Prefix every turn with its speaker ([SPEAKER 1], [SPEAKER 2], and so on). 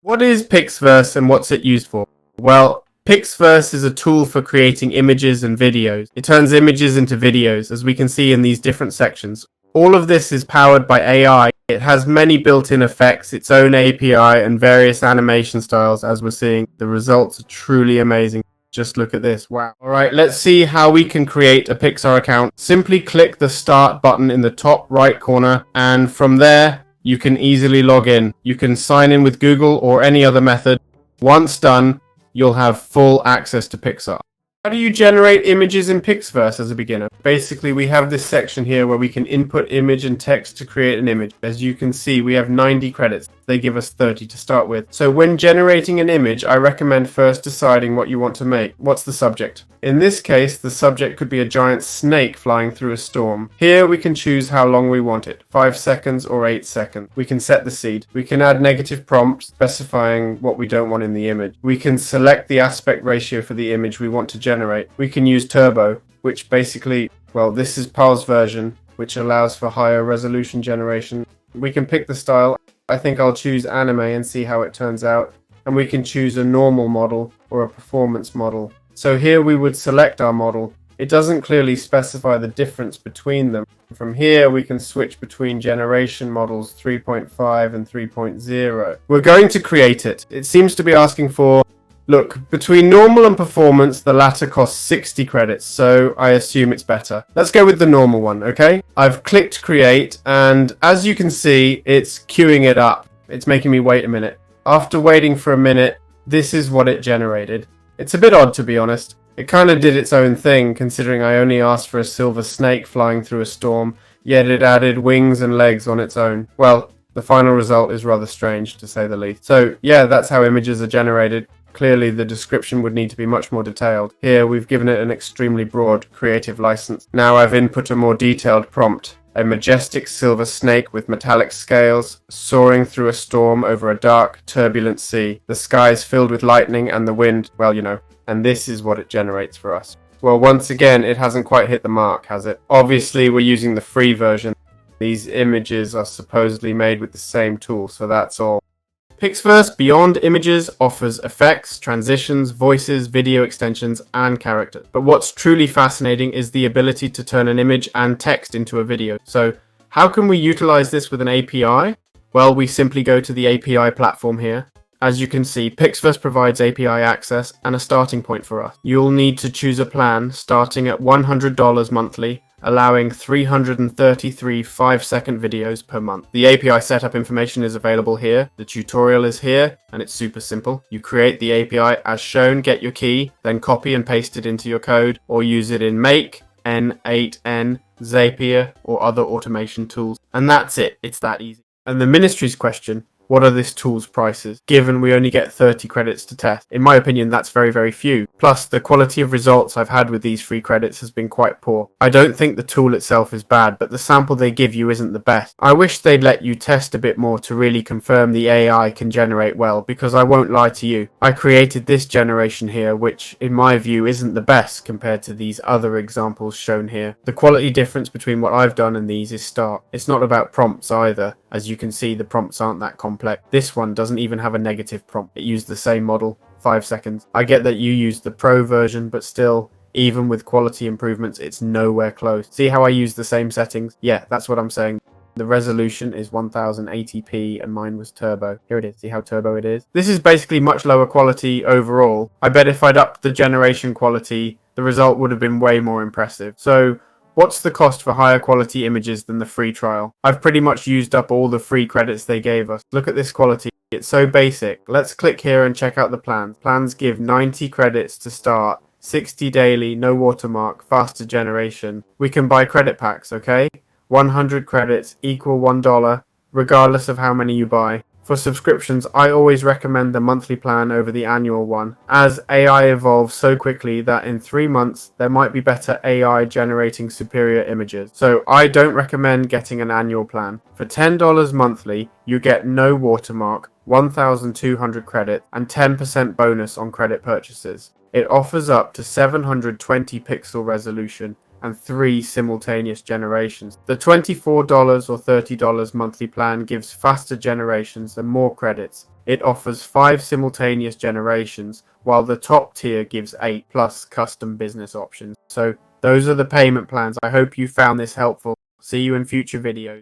[SPEAKER 1] What is Pixverse and what's it used for? Well, Pixverse is a tool for creating images and videos. It turns images into videos, as we can see in these different sections. All of this is powered by AI. It has many built-in effects, its own API, and various animation styles, as we're seeing. The results are truly amazing. Just look at this. Wow. Alright, let's see how we can create a Pixar account. Simply click the Start button in the top right corner, and from there, you can easily log in. You can sign in with Google or any other method. Once done, you'll have full access to Pixar. How do you generate images in Pixverse as a beginner? Basically, we have this section here where we can input image and text to create an image. As you can see, we have 90 credits. They give us 30 to start with. So when generating an image, I recommend first deciding what you want to make. What's the subject? In this case, the subject could be a giant snake flying through a storm. Here we can choose how long we want it, 5 seconds or 8 seconds. We can set the seed. We can add negative prompts specifying what we don't want in the image. We can select the aspect ratio for the image we want to generate. We can use turbo, which basically, well, this is Paul's version, which allows for higher resolution generation. We can pick the style. I think I'll choose anime and see how it turns out. And we can choose a normal model or a performance model. So here we would select our model. It doesn't clearly specify the difference between them. From here we can switch between generation models 3.5 and 3.0. We're going to create it. It seems to be asking for, look, between normal and performance, the latter costs 60 credits, so I assume it's better. Let's go with the normal one, okay? I've clicked create, and as you can see, it's queuing it up. It's making me wait a minute. After waiting for a minute, this is what it generated. It's a bit odd, to be honest. It kind of did its own thing, considering I only asked for a silver snake flying through a storm, yet it added wings and legs on its own. Well, the final result is rather strange, to say the least. So, yeah, that's how images are generated. Clearly, the description would need to be much more detailed. Here, we've given it an extremely broad creative license. Now I've input a more detailed prompt. A majestic silver snake with metallic scales, soaring through a storm over a dark, turbulent sea. The sky is filled with lightning and the wind, well, you know, and this is what it generates for us. Well, once again, it hasn't quite hit the mark, has it? Obviously, we're using the free version. These images are supposedly made with the same tool, so that's all. Pixverse Beyond Images offers effects, transitions, voices, video extensions, and characters. But what's truly fascinating is the ability to turn an image and text into a video. So how can we utilize this with an API? Well, we simply go to the API platform here. As you can see, Pixverse provides API access and a starting point for us. You'll need to choose a plan starting at $100 monthly, allowing 333 5-second videos per month. The API setup information is available here, the tutorial is here, and it's super simple. You create the API as shown, get your key, then copy and paste it into your code, or use it in Make, N8N, Zapier, or other automation tools. And that's it, it's that easy. And the ministry's question, what are this tool's prices, given we only get 30 credits to test? In my opinion, that's very, very few. Plus, the quality of results I've had with these free credits has been quite poor. I don't think the tool itself is bad, but the sample they give you isn't the best. I wish they'd let you test a bit more to really confirm the AI can generate well, because I won't lie to you. I created this generation here, which, in my view, isn't the best compared to these other examples shown here. The quality difference between what I've done and these is stark. It's not about prompts either. As you can see, the prompts aren't that complex. This one doesn't even have a negative prompt. It used the same model, 5 seconds. I get that you used the Pro version, but still, even with quality improvements, it's nowhere close. See how I use the same settings? Yeah, that's what I'm saying. The resolution is 1080p and mine was turbo. Here it is. See how turbo it is? This is basically much lower quality overall. I bet if I'd upped the generation quality, the result would have been way more impressive. So, what's the cost for higher quality images than the free trial? I've pretty much used up all the free credits they gave us. Look at this quality. It's so basic. Let's click here and check out the plans. Plans give 90 credits to start, 60 daily, no watermark, faster generation. We can buy credit packs, okay? 100 credits equal $1, regardless of how many you buy. For subscriptions, I always recommend the monthly plan over the annual one, as AI evolves so quickly that in 3 months, there might be better AI generating superior images. So I don't recommend getting an annual plan. For $10 monthly, you get no watermark, 1,200 credits, and 10% bonus on credit purchases. It offers up to 720 pixel resolution and 3 simultaneous generations. The $24 or $30 monthly plan gives faster generations and more credits. it offers 5 simultaneous generations, while the top tier gives 8 plus custom business options. So those are the payment plans. I hope you found this helpful. See you in future videos.